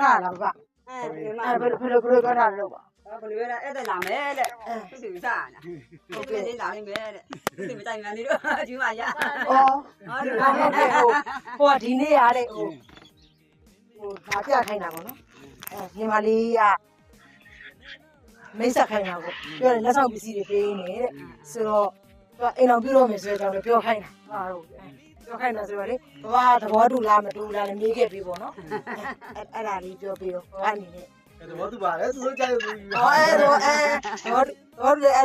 ထားလားဗျဘယ်လိုပြောထားလို့ပါ ဘယ်လိုလဲအဲ့ဒါလာမယ်တဲ့သူသူစားလားဟုတ်ကဲ့လာနေမယ်တဲ့သူမတိုင်မှန်နေတော့ကျူးမရဩဟိုဒီနေ့ရတဲ့ဟိုဒါပြခိုင်းတာပေါ့နော်ညီမလေးကမိတ်ဆက်ခိုင်းတာပေါ့ပြောတယ်လက်ဆောင်ပစ္စည်းတွေပေးနေတဲ့ဆိုတော့အိမ်အောင်ပြုတော့မယ်ဆိုတော့ပြောခိုင်းတာဟာတော့ပြောခိုင်းတာဆိုတော့လေဘာသဘောတူလားမတူလားလည်းမေးခဲ့ပြီပေါ့နော်အဲ့ဒါလေးပြောပြီးတော့ဘာအနေနဲ့တော့သူပါလေသူတို့ကြိုက်လို့တော့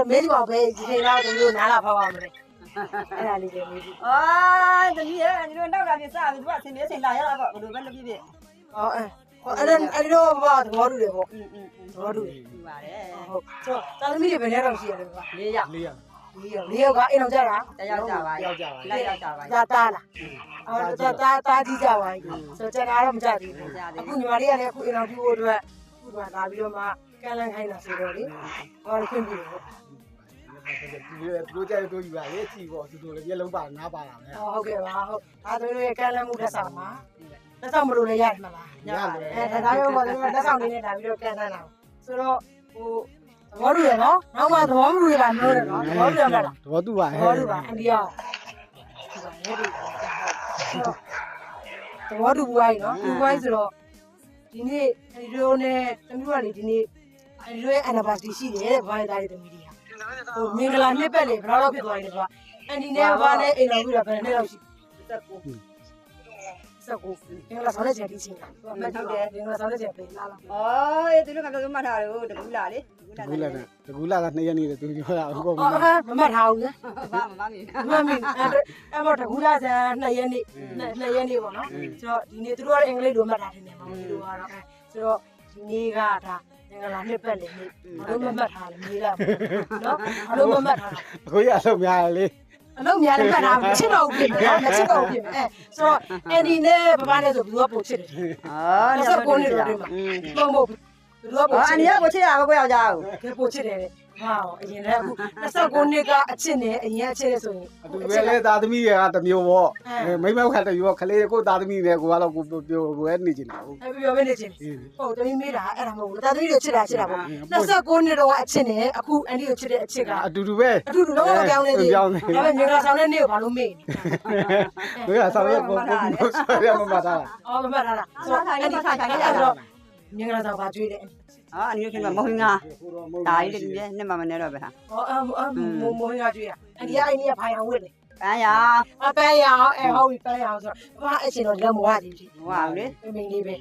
မေးကြပါပဲဒီချိန်တော့သူတို့နားလာဖောက်အောင်မလဲအဲ့ဒါလေးပဲမေးကြည့်အာတမီးရဲ့ဒီလိုနောက်တာပြစားပြီသူကအစင်နေစင်လာရတာပေါ့ဘယ်လိုပဲလုပ်ပြပြအဲ့တော့ဘာသဘောတူတယ်ပေါ့သဘောတူတယ်ပါတယ်ဟုတ်ဆိုတော့တာသမီးတွေဘယ်နဲ့တော့ရှိရတယ်ကွာ4ယောက်4ယောက်ကအိမ်အောင်ကြတာတယောက်ကြပါလိုက်ယောက်ကြပါတာလားတာကြီးကြပါဆိုတော့ကျန်တာတော့မကြသေးဘူးအခုညီမလေးကလည်းအခုအိမ်အောင်ပြုဖို့အတွက်ခုကလာပြီးတော့မှကန့်လန့်ခိုင်းတာဆိုတော့လေဟောခွင့်ပြုတယ်ပေါ့သူတို့ကြိုက်လို့ယူပါလေကြည့်ပေါ့သူတို့လည်းမျက်လုံးပါနားပါလာမယ်ဟုတ်ကဲ့ပါဟုတ်ဒါဆိုရင်ကန့်လန့်မှုလက်ဆောင်ပါလက်ဆောင်မလို့လည်းရတယ်မလားရတယ်ဒါကြောင့်မို့လက်ဆောင်လေးနဲ့လာပြီးတော့ကန့်လန့်တာဆိုတော့ဟိုသဘောတူရနော်နောက်မှသဘောမတူရတာမျိုးတယ်နော်သဘောတူရမလားသဘောတူပါသဘောတူပါအန်ဒီယောသဘောတူပွားကြီးနော်ဒီပွားကြီးဆိုတော့ဒီနေ့ဒီလိုနဲ့တမျိုးကလေဒီနေ့ဒီလိုရဲ့ anniversary ရှိတယ်တဲ့ဘာလဲတားတဲ့သမီးတွေကဟိုမင်္ဂလာနှစ်ပတ်လေဘယ်တော့ဖြစ်သွားလဲကွာအန်ဒီနဲ့ဘာနဲ့အိမ်တော်ပြီတာဘယ်နဲ့လောက်ရှိ19မင်္ဂလာဆောင်တဲ့ချိန်ဒီချိန်လားမဟုတ်တယ်မင်္ဂလာဆောင်တဲ့ချိန်ပေးလာလားသူတို့ကပြောမှတ်ထားတယ်တကူလာလေတကူလာက2ရက်နေတယ်သူပြောတာဟုတ်ကောမမှတ်ထားဘူးလေမမီအဲ့တော့တကူလာစံ2ရက်နေ့ပေါ့နော်ဆိုတော့ဒီနေ့သူတို့ကအင်္ဂလိပ်လိုမှတ်ထားတယ်နေမှာဒီလိုကတော့ဆိုတော့ဒီနေ့ကဒါငင်္ဂလာနှစ်ပတ်လေနေ့ဘာလို့မမှတ်ထားလဲမေးလိုက်နော်ဘာလို့မမှတ်ထားလဲအခုရအလုပ်များလေအလုပ်များလည်းမှတ်ထားချစ်တော့ဖြစ်မယ်နော်ချစ်တော့ဖြစ်မယ်ဆိုတော့အန်ဒီနဲ့ဘဘနဲ့ဆိုဘယ်သူကပို့ချစ်တယ်29နှစ်တော့ဒီမှာပုံဘယ်သူကပို့ချစ်အန်ဒီကပို့ချစ်တာပဲကိုယောက်ျားကိုပို့ချစ်တယ်ဟာအရင်လည်းအခု29နှစ်ကအချစ်နဲ့အရင်အချစ်နဲ့ဆိုရင်အတူပဲလေသားသမီးကတမျိုးပေါ့မိမခတ်တမျိုးခလေးကိုသားသမီးနဲ့ကိုကတော့ကိုပြောပဲနေချင်တာဟုတ်ပြောပဲနေချင်ဟုတ်သမီးမေးတာအဲ့ဒါမဟုတ်ဘူးသားသမီးတွေချစ်တာပေါ့29နှစ်တော့အချစ်နဲ့အခုအန်ဒီကိုချစ်တဲ့အချစ်ကအတူတူပဲအတူတူတော့ပြောင်းနေသေးဒါပေမဲ့ငင်္ဂလာဆောင်တဲ့နေ့ကိုဘာလို့မေးနေငင်္ဂလာဆောင်ရဲ့ပုံဆွဲရမမှတ်တာမမှတ်တာဆိုတော့အန်ဒီခိုင်ခိုင်အဲ့တော့ငင်္ဂလာဆောင်ပါကျွေးတယ်အနီးခင်မဟင်းငါဒါကြီးတည်းနဲ့မမနဲ့တော့ပဲဟာမဟင်းငါကျွေးရအန်ဒီကအိမ်ကြီးဖိုင်အောင်ဝစ်တယ်ပန်းရအောင်ပန်းရအောင်ဟုတ်ပြီပန်းရအောင်ဆိုတော့ဘာအချင်းတော့လက်မဝသေးဘူးမဝဘူးလေမင်းလေးပဲ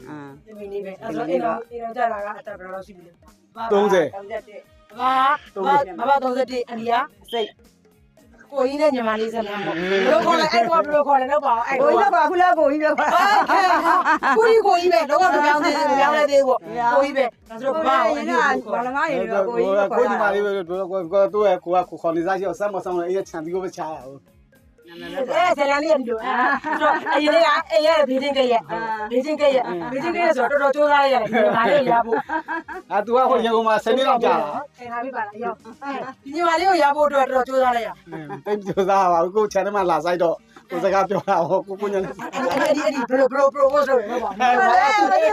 မင်းလေးပဲအဲ့တော့အိမ်တော်ကြလာကအတက်ဘယ်လောက်ရှိပြီလဲ30ဘာ31အန်ဒီကစိတ်ကိုကြီးနဲ့ညီမလေးစမ်းပေါ့ဘယ်လိုခေါ်လဲအဲ့တော့ဘယ်လိုခေါ်လဲတော့ပါအဲ့ကိုကြီးကခုလောက်ကိုကြီးပြောပါကိုကြီးပဲတော့မပြောင်းသေးဘူးပြောင်းလဲသေးပေါ့ကိုကြီးပဲဒါဆိုတော့ဘာရင်ကဘာလငါရင်တော့ကိုကြီးကိုညီမလေးပဲတို့ကိုရဲ့ကိုကခေါ်နေစားရှိအောင်စမ်းမဆောင်လည်းအဲ့ချန်ပြီးကိုပဲချားရအောင်ဇလန်လေးတို့ဆိုတော့အရင်ကအေးရဘေးချင်းကရက်ဆိုတော့တော်တော်ကြိုးစားရတယ်ဒီမှာလေးရဖို့သူကဟိုရေကုန်မှာ10နှစ်လောက်ကြာတာခင်ဗျားပြပါလားရောက်ဒီမှာလေးကိုရဖို့အတွက်တော်တော်ကြိုးစားလိုက်ရတိတ်ကြိုးစားပါဘူးကို channel မှာလာဆိုင်တော့ကိုစကားပြောတာဟောကိုညနေအဲ့ဒီဘယ်လို propose လုပ်လဲပေါ့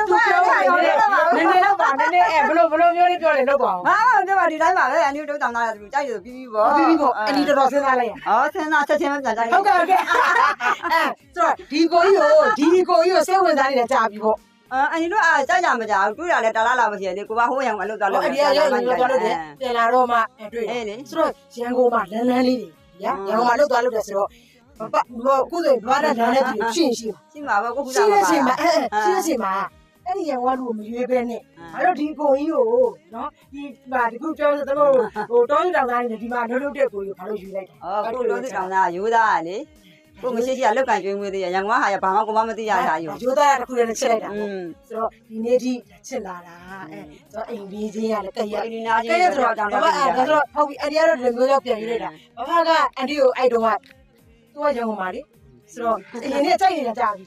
သူပြောပါနည်းနည်းတော့ပါနည်းနည်းဘယ်လိုမျိုးလေးပြောလဲလုပ်ပါဦးဟာဒီမှာဒီတိုင်းပါပဲအန်ဒီတို့တောင်းတာကြိုက်ရပြီးပြီးပေါ့အန်ဒီတော်တော်စဉ်းစားလိုက်ရစဉ်းစားချက်ချင်းပဲပြန်ကြိုက်ဟုတ်ကဲ့ဆိုတော့ဒီကိုကြီးကိုစိတ်ဝင်စားနေတာကြာပြီပေါ့အန်ဒီတို့ကြိုက်ကြမကြဘူးတွေ့ရလဲတာလာမရှိရလေကိုကဟိုးရံအလုပ်သွားလို့အဲ့ဒီရောက်သွားလို့ပြန်လာတော့မှတွေ့တယ်ဆိုတော့ရန်ကုန်မှာလန်းလေးတွေရန်ကုန်မှာလုပ်သွားလို့တယ်ဆိုတော့ခုဆိုဘာနဲ့လမ်းနဲ့ရှင်းမှာပဲကိုခုစားမှာပါရှင်းမှာအဲ့ဒီရန်ကုန်လူမရွေးပဲနဲ့အဲ့တော့ဒီကိုကြီးကိုနော်ဒီခုပြောဆိုတော့ဟိုတောင်းတောင်သားနေဒီမှာလှုပ်တဲ့ကိုကြီးကိုဘာလို့ယူလိုက်တာကိုလို့တောင်သားရိုးသားလေကိုမရှိကလုတ်ကန်ကျွေးမွေးသေးရရန်ကုန်ကဟာရဘာမှကိုမသိရတာယူရိုးသားတစ်ခုတည်းနဲ့ချက်လိုက်တာဆိုတော့ဒီနေ့ထိချက်လာတာဆိုတော့အိမ်ပြီးချင်းရတယ်တရက်အိမ်ဒီနာချင်းဆိုတော့တောင်သားဆိုတော့ဟုတ်ပြီအန်ဒီကတော့ဒီလိုမျိုးပြန်ယူလိုက်တာဘာမှကအန်ဒီကိုအဲ့တော့ကသူကရန်ကုန်မှာလေဆိုတော့အရင်နေ့ကြိုက်နေတာကြာပြီ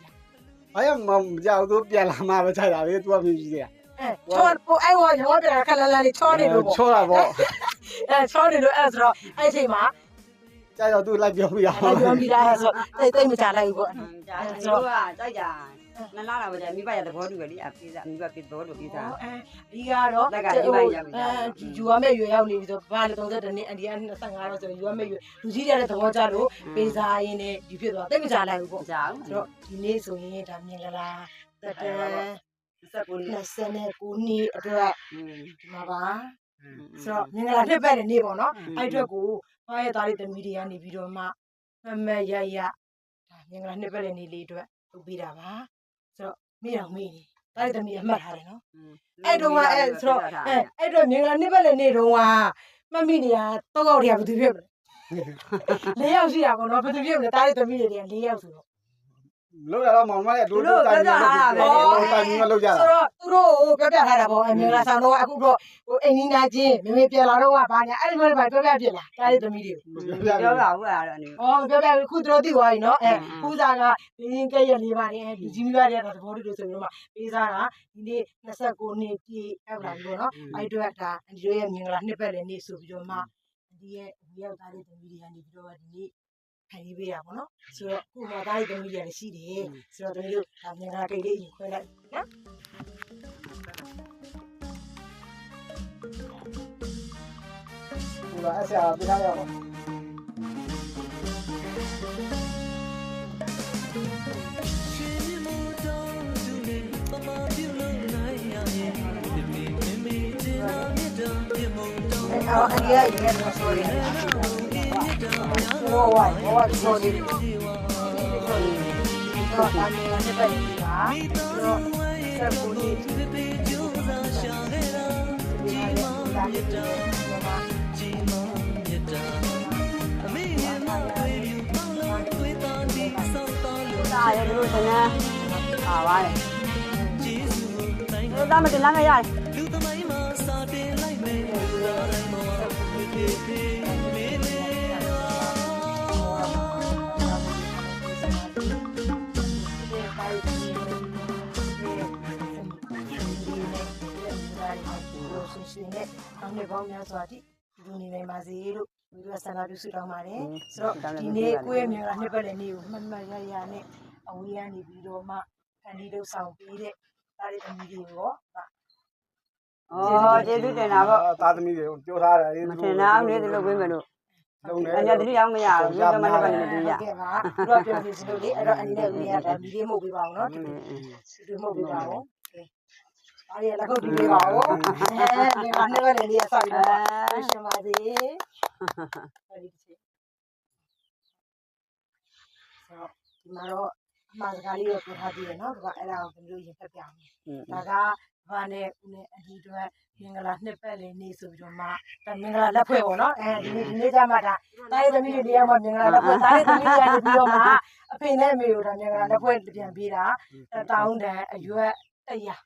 ဘာရမကြောက်သူပြန်လာမှပဲကြိုက်တာလေ तू ကမြည်ကြီးတယ်ချောအဲ့ဟောရောပြန်ခက်လာလေးချောနေလို့ပေါ့ချောတာပေါ့ချောနေလို့အဲ့ဆိုတော့အဲ့အချိန်မှာကြိုက်တော့ तू လိုက်ပြောပြရအောင်ပြောပြတာဆိုတိတ်မကြလိုက်ဘူးပေါ့ဆိုတော့ကြိုက်တာ နလာလာပဲမိဘရသဘောတူပဲလေအပေးစားမိဘပေးသဘောတူပေးစား ဒီကတော့ လက်ကဒီပိုင်းရပြီ ယူရမယ့်ရွယ်ရောက်နေပြီဆိုဘာလဲ32နှစ်အန်ဒီက25တော့ဆိုယူရမယ့်ရွယ်လူကြီးတဲ့သဘောကြလို့ပေးစားရင်းနဲ့ဒီဖြစ်သွားတိတ်မကြလိုက်ဘူးပေါ့ ကြောင် ဆိုတော့ဒီနေ့ဆိုရင်ဒါမြင်ကလားတက်တန် 29 29နှစ်အတွက်ဒီမှာပါဆိုတော့မြင်ကလားနှစ်ပတ်တဲ့နေ့ပေါ့နော်အဲ့အတွက်ကိုဘာရဲ့သားလေးသမီးတွေကနေပြီးတော့မှမမရရဒါမြင်ကလားနှစ်ပတ်တဲ့နေ့လေးအတွက်လုပ်ပေးတာပါဆိုတော့မိတော်မိနေသားလေးသမီးအမှတ်ထားတယ်နော်အဲ့တော့အဲ့ဆိုတော့အဲ့အတွက်မြင်ကလားနှစ်ပတ်တဲ့နေ့တုန်းကမှတ်မိနေရတော့ကောက်တွေကဘယ်သူဖြစ်မလဲ၄ယောက်ရှိတာပေါ့နော်ဘယ်သူဖြစ်မလဲသားလေးသမီးတွေက၄ယောက်ဆိုတော့ လောက်ရတော့မောင်မရဲ့ဒိုးတိုးတိုင်းမျိုးလောက်ကြတာ ဆိုတော့သူတို့ကိုပြောပြထားတာပေါ့အမြင်လားဆောင်တော့အခုတော့ဟိုအိမ်နီးနာချင်းမမေပြန်လာတော့ကဘာညာအဲ့ဒီမျိုးတွေပြောပြပြလားတားရဲ့သမီးတွေကို ပြောပါဦးအဲ့ဒါနေ ဩပြောပြခုသူတို့သိသွားပြီနော်ဖူးစားကဘင်းကဲ့ရလေးပါတယ်လူကြီးမိဘတွေကတော့သဘောတူလို့ဆိုပြီးတော့မှပေးစားတာဒီနေ့29နှစ်ပြည့်ရောက်လာပြီပေါ့နော်အဲ့အတွက်ဒါအန်ဒီတို့ရဲ့မြင်လားနှစ်ပတ်လည်းနေ့ဆိုပြီးတော့မှအန်ဒီရဲ့ဝေရောက်သားတဲ့သမီးတွေကနေပြီးတော့ဒီနေ့ခံရေးပေးတာပေါ့နော်ဆိုတော့ခုမှသားရဲ့သမီးတွေလည်းရှိတယ်ဆိုတော့သမီးတို့ဒါမြင်လားကိတ်လေးရင်ခွဲလိုက်နော် ဟိုကအဆရာပြထားရအောင် အော်အရေးရရတော့ဆိုရင်ဟိုဆိုရင်တော့အမေနဲ့ပဲဒီပါတော့ဆက်ဖို့ဒီကျိုးစားရှာနေတာဒီမှာမြတ်တာဒီမှာမြတ်တာအမေရဲ့မတွေ့ဘူးပေါလို့တွေ့တာဒီစောက်တော်လို့ ဒါရတို့စနန်းပါပါတယ်တို့သားမတင်လာခဲ့ရတယ် လူသမိုင်းမှာစာတင်လိုက်မယ်တိုင်းမှာဖေးဖေးမင်းရှင်နဲ့အောင်နေပေါင်းများစွာတိလူနေနိုင်ပါစေလို့ဒီလိုဆန္ဒပြုဆုတောင်းပါတယ်ဆိုတော့ဒီနေ့ကိုယ့်ရဲ့မြန်ကနှစ်ပတ်လည်နေ့ကိုမှတ်မှတ်ရရနဲ့အဝေးကနေပြီးတော့မှဖန်တီးလုပ်ဆောင်ပေးတဲ့ဒါတွေသမီးတွေရော ဩကျေးဇူးတင်တာပေါ့ သားသမီးတွေပြောထားတယ် မထင်တာအောင်လေးတို့ပြင်မယ်လို့ လုံးတယ် အဲ့ဒါတတိယအောင်မရဘူးတို့မလည်းပဲမတူရ ဟုတ်ကဲ့ပါတို့ပြောနေစလို့လေအဲ့တော့အနေနဲ့ဦးရတာဒီလေးမှုတ်ပေးပါအောင်နော်ဒီလိုမှုတ်ပေးပါအောင်ဒါရီလက်ခုပ်တီးပေးပါဦးဒီမှာနှစ်ပတ်လည်းလေးရဆောက်ပြီးတော့ရှင်ပါစေအဲ့ဒီချစ်ဆိုဒီမှာတော့အမှားစကားလေးကိုပြောထားပြီးရနော်ဒီကအဲ့ဒါကိုဘယ်လိုရင်ဖက်ပြအောင်ဒါကဘာနဲ့ဦးနဲ့အဒီတို့မင်္ဂလာနှစ်ပတ်လည်းနေဆိုပြီးတော့မှဒါမင်္ဂလာလက်ဖွဲ့ပေါ့နော်ဒီနေ့ကြမှာဒါတားရသမီးတွေတရားမှာမင်္ဂလာလက်ဖွဲ့တားရသမီးတွေကနေပြီးတော့မှအဖေနဲ့အမေတို့ဒါမင်္ဂလာလက်ဖွဲ့ပြန်ပေးတာတောင်းတန်အရွက်100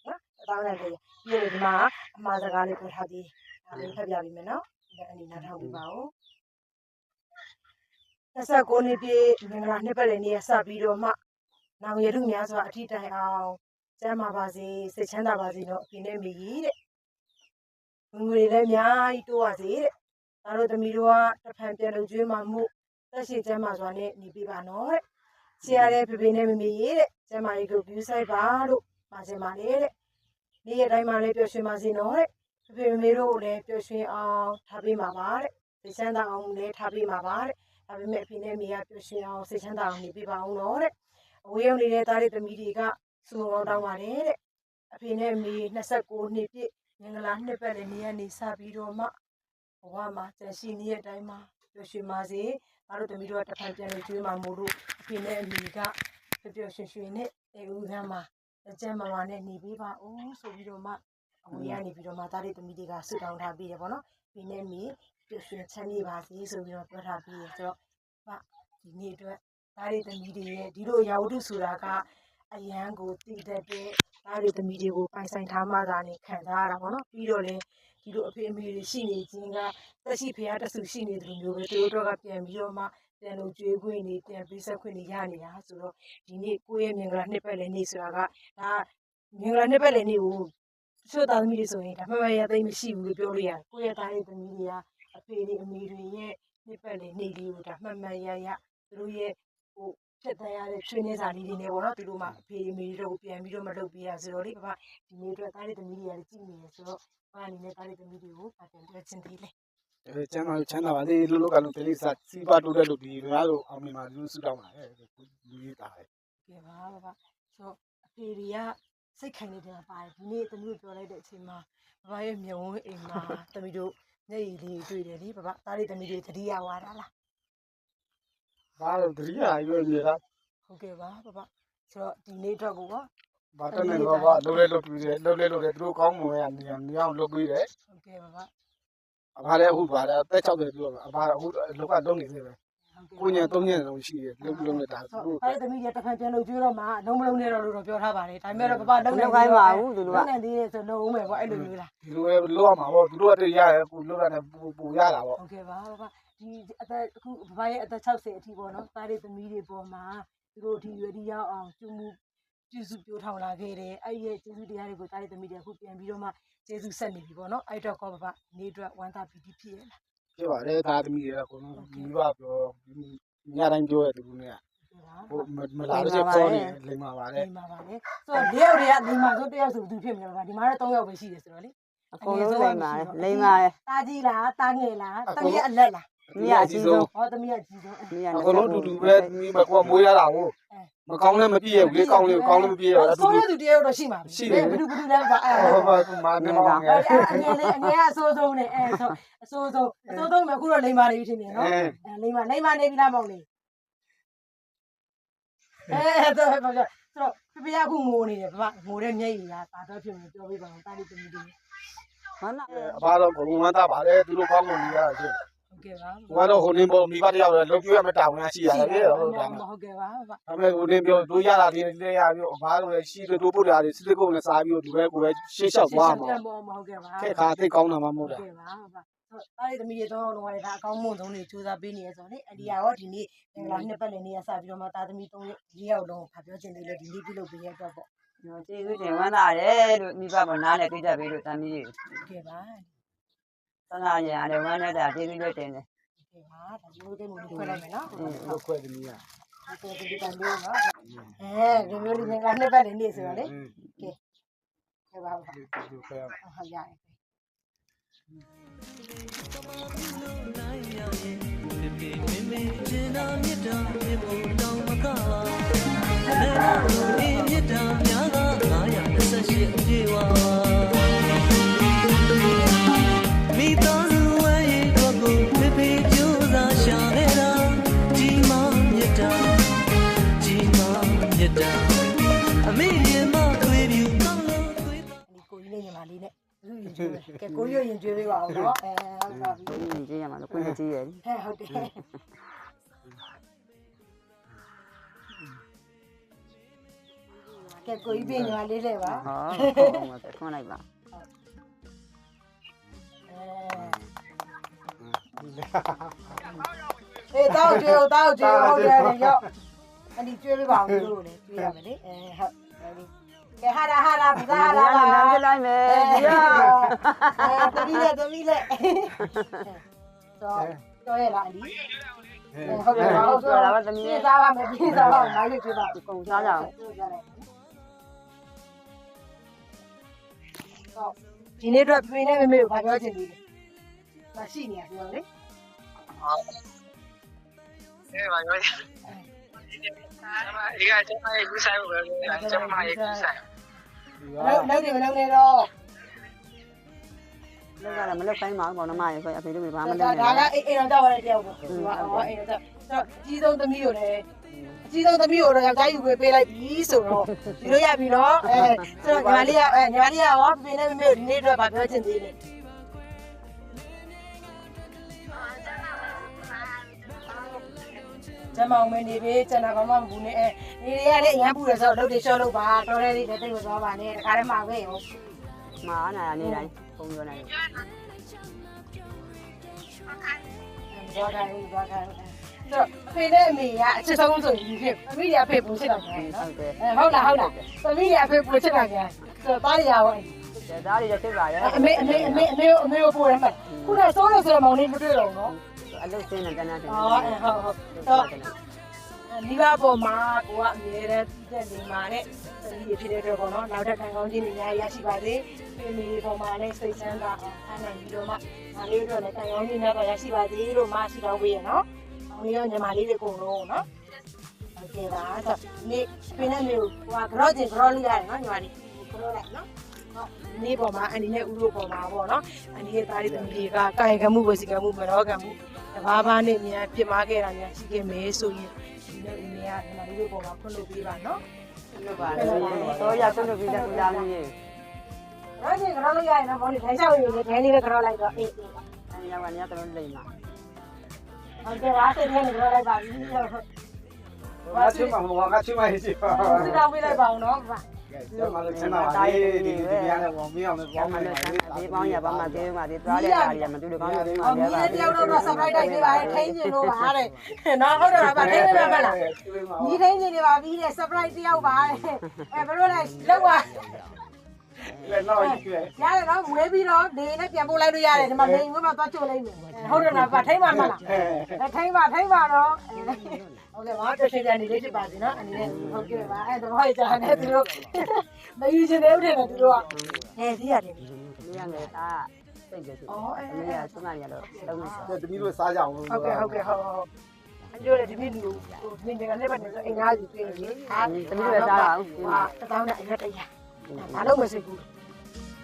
နော်တောင်းတန်100ပြီးတော့ဒီမှာအမှားစကားလေးပြောထားပြီးဒါလေးဖက်ပြပေးမယ်နော်ဒီအနေနဲ့ထောက်ပြပါဦး29နှစ်ပြည့်မင်္ဂလာနှစ်ပတ်လည်းနေရစပြီးတော့မှနောင်ရတုများစွာအထီးတိုင်အောင်ကျမ်းပါပါစေစိတ်ချမ်းသာပါစေနော်အဖေနဲ့မိကြီးတဲ့ငွေလည်းအများကြီးတိုးပါစေတဲ့ဒါတို့သမီးတို့ကတဖန်ပြန်လို့ကျွေးမှမှုသက်ရှိကျမ်းပါစွာနဲ့နေပြပါနော်တဲ့ဆရာတဲ့ဖေဖေနဲ့မမေကြီးတဲ့ကျမ်းမာရေးကိုပြုဆိုင်ပါလို့ပါစင်ပါလေတဲ့နေ့ရက်တိုင်းမှာလည်းပျော်ရွှင်ပါစေနော်တဲ့ဖေဖေမမေတို့ကိုလည်းပျော်ရွှင်အောင်ထားပေးမှာပါတဲ့စိတ်ချမ်းသာအောင်လည်းထားပေးမှာပါတဲ့ဒါပေမဲ့အဖေနဲ့မေကပျော်ရွှင်အောင်စိတ်ချမ်းသာအောင်နေပြပါအောင်နော်တဲ့အဝေးရောက်နေတဲ့သားလေးသမီးတွေကစုံအောင်တောင်းပါတယ်တဲ့အဖေနဲ့မေ29နှစ်ပြည့်မင်္ဂလာနှစ်ပတ်လည်းနေရနေစပြီးတော့မှဘဝမှာကျန်ရှိနေတဲ့အတိုင်းမှာပျော်ရွှင်ပါစေငါတို့သမီးတို့ကတဖန်ပြန်လို့ကျွေးမှာမို့လို့အဖေနဲ့အမေကပျော်ရွှင်ရွှင်နဲ့အေးဦးခမ်းမှာကျမ်းမာမာနဲ့နေပေးပါဦးဆိုပြီးတော့မှအဝေးကနေပြီးတော့မှသားလေးသမီးတွေကဆုတောင်းထားပြီးတယ်ပေါ့နော်အဖေနဲ့မေပျော်ရွှင်ချမ်းမြေပါစေဆိုပြီးတော့ပြောထားပြီးရဆိုတော့ဒီနေ့အတွက်သားလေးသမီးတွေရဲ့ဒီလိုရာဝတ္ထုဆိုတာကအရန်ကိုတည်တတ်တဲ့သားလေးသမီးတွေကိုပိုင်ဆိုင်ထားမှသာနေခံစားရတာပေါ့နော်ပြီးတော့လေဒီလိုအဖေအမေတွေရှိနေခြင်းကသက်ရှိဖရားတဆူရှိနေတယ်လို့မျိုးပဲသူတို့ကပြန်ပြီးတော့မှပြန်လို့ကြွေးခွင့်နေပြန်ပြီးဆက်ခွင့်နေရနေတာဆိုတော့ဒီနေ့ကိုယ့်ရဲ့မင်္ဂလာနှစ်ပတ်လည်နေ့ဆိုတာကဒါမင်္ဂလာနှစ်ပတ်လည်နေ့ကိုချို့သားသမီးတွေဆိုရင်ဒါမှမဟုတ်ရသိမရှိဘူးလို့ပြောလို့ရတယ်ကိုယ့်ရဲ့သားလေးသမီးတွေကအဖေတွေအမေတွေရဲ့နှစ်ပတ်လည်နေ့လေးကိုဒါမှတ်မှတ်ရရသူတို့ရဲ့ဟို ဖြစ်တဲ့ရတဲ့ချွေးနေစာလေးတွေနဲ့ပေါ့နော်သူတို့မှဖေးမေးတို့ပြန်ပြီးတော့မလုပ်ပေးရဆိုတော့လေဘာဒီနေ့အတွက်တားတဲ့သမီးတွေကလည်းကြည့်နေရဆိုတော့ဘာအနေနဲ့တားတဲ့သမီးတွေကိုပြန်ပြောချင်သေးလဲ ကျမ်းသာပါသေးလို့ကလုံးတလေးစားစီးပွားတိုးတက်လို့ဒီလိုများလို့အောင်မြင်ပါလို့ဆုတောင်းပါတယ်ဒီလေးတားတယ် ကဲပါဘာဆိုအဖေတွေကစိတ်ခိုင်နေတဲ့ပါတယ်ဒီနေ့သမီးတို့ပြောလိုက်တဲ့အချိန်မှာဘာရဲ့မျက်ဝန်းအိမ်မှာသမီးတို့မျက်ရည်လေးတွေ့တယ်လေဘာတားတဲ့သမီးတွေသတိရသွားတာလား ဘာလို့တတိယရွေးနေတာ ဟုတ်ကဲ့ပါဘာဆိုတော့ဒီနေ့အတွက်ကိုပါ ဘာတနေတော့ဘာလုံးလဲလို့ပြီးတယ်လုံးလဲလို့လည်းသူတို့ကောင်းမွန်ရနေအောင်လုပ်ပြီးတယ် ဟုတ်ကဲ့ပါ အဖားလည်းအခုပါတာတက်60ပြောအဖားအခုလောကလုံးနေသေးပဲကိုညံ3ညံလုံးရှိတယ်လုံးနေတာသူတို့ အဲ့သမီးတွေတစ်ခါပြန်လို့ကျွေးတော့မှလုံးမလုံးနဲ့တော့လို့တော့ပြောထားပါတယ်ဒါပေမဲ့တော့ဘာလုံး လောက်ခိုင်းပါဘူးသူတို့က လုံးနေသေးရဲ့ဆိုလုံးအောင်မယ်ပေါ့အဲ့လိုမျိုးလား ဒီလိုပဲလောက်ရမှာပေါ့သူတို့အတည်းရတယ်ကိုလောက်ရတယ်ပူရတာပေါ့ ဟုတ်ကဲ့ပါဒီအသက်အခုဘာရဲ့အသက်60အထိပေါ့နော်သားလေးသမီးတွေပေါ်မှာသူတို့ဒီရွယ်ဒီရောက်အောင်ကျူမှုကျေးဇူးပြောထောင်လာခဲ့တယ်အဲ့ရဲ့ကျေးဇူးတရားတွေကိုသားလေးသမီးတွေအခုပြန်ပြီးတော့မှကျေးဇူးဆက်နေပြီပေါ့နော်အဲ့တော့ကောဘာနေ့အတွက်ဝမ်းသာပီတိဖြစ်ရလား ဖြစ်ပါတယ်သားသမီးတွေကကိုလုံးဒီကပြောညတိုင်းပြောရတူနေဟိုမလာလို့ခေါ်နေလိမ္မာပါလေ လိမ္မာပါလေဆိုတော့၄ယောက်တွေကလိမ္မာဆိုတစ်ယောက်ဆိုဘယ်သူဖြစ်မလဲပါဒီမှာတော့3ယောက်ပဲရှိတယ်ဆိုတော့လေ အကုန်လုံးလိမ့်ပါလိမ့်ပါရဲ့ တာကြီးလားတာငယ်လားတမီးအလက်လား မိရအကြီးဆုံး ဟောတမီးအကြီးဆုံး မိရ အကုန်လုံးတူတူပဲမိမကွာမွေးရတာကိုမကောင်းလည်းမပြည့်ရဘူးလေကောင်းလည်းမပြည့်ရဘူး ဆိုးရသူတယောက်တော့ရှိမှာဘယ်သူလဲပါအဲ့ ဟောပါမာနေမောင်းငယ် အငယ်အဆိုးဆုံးနဲ့အဲ့ဆိုအဆိုးဆုံးမှအခုတော့လိမ္မာနေပြီထင်တယ်နော်လိမ္မာနေပြီလားမောင်လေးတော့ဆိုတော့ပြပြအခုငိုနေတယ်ဗျငိုတဲ့မျက်ရည်လားဒါတော့ဖြစ်နေပြောပြပါအောင်တားလေးသမီးတွေ ဟုတ်လား အဖားတော့ဘုံမန်းသားပါလေသူတို့ကောင်းကုန်နေရတာချင်း ဟုတ်ကဲ့ပါ ဟိုကတော့ဟိုနေပေါ်မိဘတယောက်လည်းလုပ်ပြရမတာဝန်ရှိရတယ်လေဟုတ်တယ် ဟုတ်ကဲ့ပါဗျ ဒါပေမဲ့ဟိုနေပြောတို့ရတာဒီလေရပြီးအဖားတို့လည်းရှိတို့ပို့တာတွေစစ်ကုန်းနဲ့စားပြီးဒီဘက်ကိုပဲရှင်းလျှောက်သွားမှာ ဟုတ်ကဲ့ပါ ခက်ခါသိကောင်းတာမှမဟုတ်တာ ဟုတ်ကဲ့ပါဗျတားလေးသမီးတွေတော့လုံးဝလည်းဒါအကောင်းမွန်ဆုံးတွေစူးစမ်းပေးနေရဆိုတော့လေအဒီယာရောဒီနေ့ငလာနှစ်ပတ်လည်နေ့ကစပြီးတော့မှတားသမီး4ယောက်လုံးဖတ်ပြောချင်သေးလေဒီနေ့ပြုလုပ်ပေးရတော့ပေါ့ ကျေးဇူးတင်ဝမ်းသာတယ်လို့မိဘပေါ်နားနဲ့ပြကြပေးလို့တမ်းကြီး ဟုတ်ကဲ့ပါ သနာရရတယ်ဝမ်းနဲ့တာကျေးဇူးလွတ်တင်တယ် ဟုတ်ကဲ့ပါဒါမျိုးကိမှုတွေခွဲလိုက်မယ်နော် လို့ခွဲတယ်မီးရ ဟုတ်ကဲ့ဒီတန်လို့နော်ဒီမျိုးလေးငလာနှစ်ပတ်လည်နေ့ဆိုတော့လေကဲခဲ့ပါပါ ဒီခွဲရ ဟုတ်ရတယ် မိသားစုဝဲရဲ့တော့ကိုဖေဖေကြိုးစားရှာနေတာဒီမှာမြတ်တာအမေရဲ့မခွေပြူကောင်းလို့ခွေ ဒီကိုကြီးလေးညီမလေးနဲ့လူရင်ကျွေးကဲကိုကြီးရင်ကျွေးပေးပါအောင်နော်ဟုတ်ပါပြီ ဘုန်းကြီးကြီးရမှာလို့ကိုကြီးကြီးရယ် ဟုတ်တယ်ကဲကိုကြီးပြင်ညီမလေးလေပါ ဟောဟုတ်မှာခွန်းလိုက်ပါ အေးတောက်ကျွေးဟုတ်တယ်ရောက်အဒီကျွေးပေးပါအောင်လို့လေကျွေးရမယ်လေဟုတ်ကဲဟာရာပဇာဟာရာ နားပြလိုက်မယ်ဒီရ သမီးလေတော့ရလားအဒီဟုတ်ကဲ့ဟုတ်ကဲ့လားသမီးစားပါမယ်ပြေးစားပါမိုင်းလေးကျွေးပါ ကုန်စားကြအောင် ဒီနေ့တော့ပြင်းနေမမေကိုဘာပြောချင်သေးလဲမရှိနေရပြောလေ ပါရောဒီကကျွန်မရဲ့ကူးဆိုင်ကိုပဲကျွန်မရဲ့ကူးဆိုင် လောက်တယ်မလောက်နဲ့တော့ လောက်ကလည်းမလောက်ခိုင်းပါဘူးဘောနမရေဆိုအဖေတို့ဘာမှမလုပ် ဒါ နဲ့ ကအိမ်တော့ကြောက်ရတဲ့တယောက်ပေါ့သူကအိမ်တော့အကြီးဆုံးသမီးကိုလည်းအကြီးဆုံးသမီးကိုတော့ယောက်ျားယူပေးလိုက်ပြီဆိုတော့ဒီလိုရပြီနော်ဆိုတော့ညီမလေးရောပြင်းနေမမေကိုဒီနေ့တော့ဘာပြောချင်သေးလဲကျမအောင်မနေပြီကျန်တာဘာမှမဘူးနဲ့နေရလေအရန်ပူတယ်ဆိုတော့လှုပ်တယ်ရှော့လို့ပါတော်တယ်လေးတိတ်ကိုသွားပါနဲ့တခါတည်းမှာပဲရော မာနာရနေတိုင်းပုံပြောနိုင်တယ် သွားခိုင်းဆိုတော့ဖေနဲ့အမေကအချစ်ဆုံးဆိုရင်ဖြစ်သမီးတွေအဖေပူချစ်တာကြတယ်နော် ဟုတ်တယ် ဟုတ်လားသမီးတွေအဖေပူချစ်တာကြတယ်ဆိုတော့သားရရော ဒါတွေဖြစ်ပါရဲ့ အမေကိုပို့ရမှာခုနစိုးလို့ဆိုတော့မောင်လေးမတွေ့တော့ဘူးနော် အလုတ်စင်းနဲ့တန်းတန်းတင် ဟုတ်တော့ မိဘပေါ်မှာကိုကအမြဲတမ်းပြည့်နေမှာနဲ့ဒီဖြစ်တဲ့တော့ပေါ့နော်နောက်ထပ်ခံကောင်းခြင်းတွေအများကြီးရရှိပါစေမိမိပေါ်မှာလည်းစိတ်ဆန်းသာအားနိုင်ပြီးတော့မှဒါလေးတို့လည်းခံကောင်းခြင်းတွေတော့ရရှိပါစေလို့မရှိတော့ဘူးရနော်အောင်ရောညီမလေးတွေအကုန်လုံးနော်ဟုတ်ကဲ့ပါဆိုနေ့ပြင်းနေမျိုးဟိုကကြောကျင်ကြောလေးရတယ်နော်ညီမလေးကြောလိုက်နော်နေ့ပေါ်မှာအန်ဒီနဲ့ဥရောပေါ်မှာပေါ့နော်အန်ဒီရဲ့သားလေးသမီးတွေကကာယကမှုဝစီကမှုမနောကမှုတဘာဘာနဲ့မြန်ပြစ်မှားခဲ့တာများရှိခဲ့မယ်ဆိုရင်ဒီလိုအင်းရညီမလေးတို့ပေါ်မှာဖွင့်လို့ပေးပါနော် လို့ပါတော့ရဆွလို့ပြီးတဲ့ကိုလာမင်းရေ ဒါချင်းကြောလို့ရရင်တော့ဘောလေးထိုင်ချောက်ရည်နဲ့ဒဲလေးပဲကြောလိုက်တော့အေး အဲဒီရောက်ကနေတော့လိမ့်မှာ ဟုတ်ကဲ့ပါစိတ်ထဲနဲ့ကြောလိုက်ပါပြီဟုတ် ငါချင်းမဟိုငါချင်းမဟိစီပါ စစ်တောင်းပေးလိုက်ပါအောင်နော်ဗျာ ကျမလည်းချင်းပါလေဒီများလည်းဘောမင်းအောင်လည်းဘောမင်း ဒီပေါင်းရပါမှသေးမှဒီသွားတဲ့အားရမတူလို့ကောင်းတယ် အော်မင်းတယောက်တော့ surprise တိုက်ပေးပါရဲ့ထိန်းချင်လို့ပါတဲ့နော်ဟုတ်တယ်ပါထိန်းနေပါမလားညီထိန်းချင်နေပါပြီတဲ့ surprise တယောက်ပါတဲ့ဘယ်လိုလဲလောက်ပါ လည်းတော့ရွှေ ရတယ်နော်မွေးပြီးတော့နေနဲ့ပြန်ပို့လိုက်လို့ရတယ်ဒီမှာနေငွေမှာသွားချို့လိုက်မယ်ဟုတ်တယ်လားပါထိန်းပါမလားထိန်းပါတော့ဟုတ်ကဲ့ပါတရှိတဲ့နေလေးဖြစ်ပါစေနော်အနေနဲ့ဟုတ်ကဲ့ပါအဲ့တော့ကြာနေသူတို့မယူချင်တဲ့ဦးတွေနဲ့သူတို့ကသိရတယ် ဒီရမယ်ဒါစိတ်ကြည့် အော်အဲ့ အမေကသူမရတော့လုံးမ တမီးတို့စားကြအောင် ဟုတ်ကဲ့ဟုတ်အကျိုးလေဒီနေ့လူဒီနေ့ကလည်းပဲအင်္ဂါကြီးပြင်လေဟာတကောင်းတဲ့အရက်တရဘာလို့မစိဘူး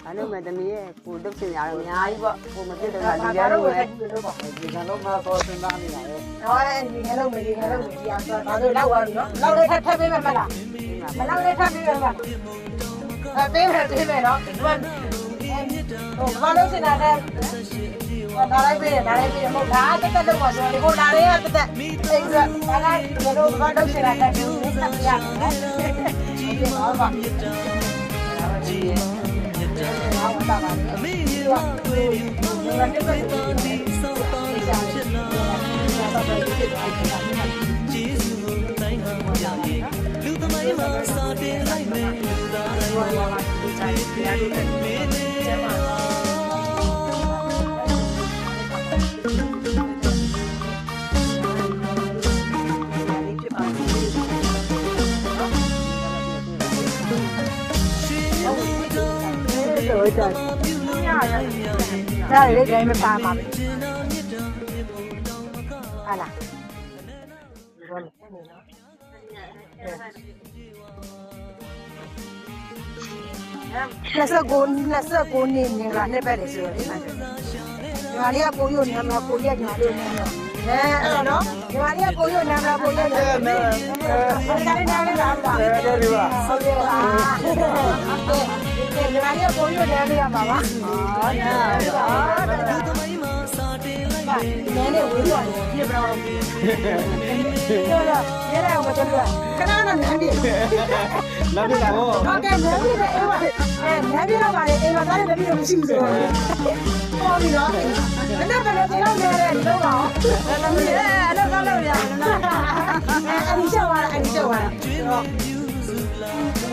အဲ့လိုမဲ့တမီးရဲ့ကိုတုတ်ချင်ရတော့အများကြီးပေါ့ကိုမပြည့်တော့လူရ ဘာ တော့ လို့ ပဲ စိဘူးလို့ပေါ့ ဒီကလုံးမှာတော့စဉ်းစားနေတာလေ ဟောဒီငယ်လုံးမကြီးငယ်လုံးမကြီးအောင်ဆိုတော့ဒါဆိုလောက်သွားပြီနော်လောက်လေးထပ်ပေးမယ်မလားမလောက်လေးထပ်ပေးမယ်မလားပေးမယ်နော်ဒီမှာဟိုဘာလို့စင်တာလဲဒါလိုက်ပေးတယ်မဟုတ်လားတက်တော့ဆိုတော့ဒီကိုလာလေးကတက်အိမ်ကဘာလဲဒီလိုဘာလို့စင်တာလဲဒီတက်ပြရတယ်နော်ဒီမှာပါအမေရောတွေ့ဘူးဘာလို့လဲဒီစောပါဖြစ်လာကျေးဇူးတိုင်းဟာကြရဲ့လူသမိုင်းမှာစာတင်လိုက်မယ်လူသားတိုင်းဟာဒီတိုင်းပြရတယ်မင်းနဲ့ကျမဟုတ်တယ်ဒါလေးတိုင်းမပါမှာပဲဟာလားဘောလုံးနေနော်29နေငါနှစ်ပဲလေဆိုတော့ဒီမှာညီမလေးကကိုရုံနာမလားကိုရက်ညီမလေးနာမလားအဲ့တော့နော်ညီမလေးကကိုရုံနာမလားကိုရက်နာမလားဒါလေးနားလေးလားဟုတ်ကဲ့ပါညီမလေးကကိုရုံနာမလားပါပါဟုတ်ကဲ့နည်းနည်းဝေးသွားတယ်ပြပြတော့ပြောတော့ရဲရအောင်မတော်ဘူးခဏတော့နန်းပြီ နောက်ပြတာဟော ဟုတ်ကဲ့နန်းပြီပဲအေးပါနန်းပြီတော့ပါလေအေးပါဒါလည်းတပည့်တော့မရှိဘူးဆိုတော့ပေါ်ပြီနော်ဘယ်နဲ့ဘယ်လိုပြောနေလဲလုံးပါအောင်နန်းပြီအဲ့တော့ကောက်လို့ရတယ်နော်အဲ့ဒီရှောက်သွားတာအဲ့ဒီရှောက်သွားတာတော့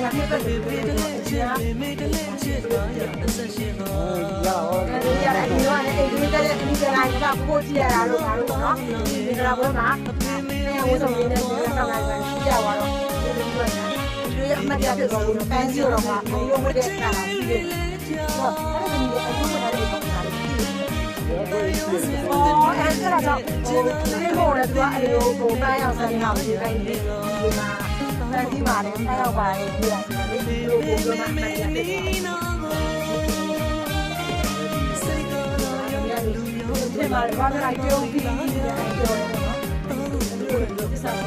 ငါဖြစ်ပဲဒီလိုချာမေတလေးချစ်သွားရအဆက်ရှိဟောရတယ်ရတယ်ဒီတော့အဲ့ဒီတဲ့ဒီကလာကပို့ကြည့်ရတာလို့ငါတို့နော်ဒီကလာဘောမှာအဲ့ဝဆုံးနေတဲ့ကိုတော့လာကြည့်ကြပါတော့ဒီလိုပဲဒီအမတ်ရဖြစ်သွားလို့ပန်းစီတော့မှာဘုံရုံးမတဲ့ခါလာပြီးတယ်အဲ့ဒီအကျိုးမထားတဲ့ပုံစံလေးအဲ့ဒါတော့ဒီလိုလေသူကအဲ့လိုပုံပန်းရောက်စမ်းနေအောင်ဒီတိုင်းဒီမှာတန်ကြီးပါတယ်ပန်းရောက်ပါတယ်ဒီလိုဒီလိုပုံစံမှတ်ရဖြစ်သွားဒီမှာဘာသာကြုံပြီးပြောတယ်နော်ဒီစား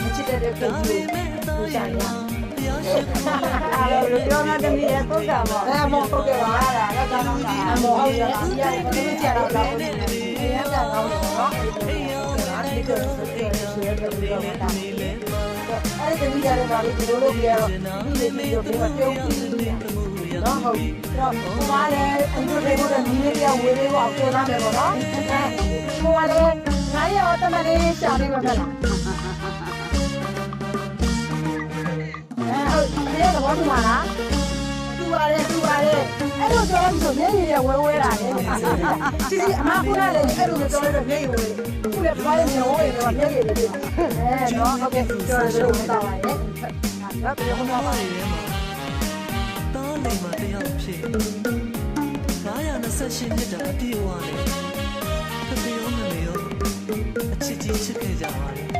မချစ်တဲ့ပုံစံကိုရှာရအဲ့လိုပြောမှတမီးရဲ့ပုဒ်တာပေါ့အဲ့မောပုဒ်တယ်ပါလားအဲ့ဒါတော့မောဟုတ်ရပါဒီရတယ်တမီးကြတော့လာနေတယ်ဒီရတာတော့နော်ဒီကိုဆိုတယ်ဆိုရတဲ့ပြောတာအဲ့ဒီတမီးရတယ်ပါလို့ဒီလိုလုပ်ပြရတော့ဒီလိုပြောပြီးတော့ပြုံးပြီးနော်ဟုတ်တော့ဟိုပါလေအင်္ဂလိပ်ကိုလည်းနည်းနည်းပြဝေးလေးပေါ့ပြောသားမယ်ပေါ့နော်ဟိုပါလေငါရောတမလေးရှာနေမှာမလားဟုတ်ဒီတော့ဘာလို့မလားဒီ ပါတယ်အဲ့လိုပြောလို့ဆိုမျက်ရည်နဲ့ဝဲဝဲတာလေစီစီအမကလည်းအဲ့လိုပြောလို့မျက်ရည်ဝဲခုလည်းဘာလဲမျက်ဝဲတော့မျက်ရည်လေးနော်ဟုတ်ကဲ့ပြောရလို့မတော်ပါနဲ့ဟုတ်ကဲ့ဘုရားပါ တောင်းနေမှာတယောက်ဖြစ်928နှစ်တာအပြည့်အဝနဲ့ဖဖေရောမမေရောအချစ်ကြီးချစ်ခဲ့ကြပါလေ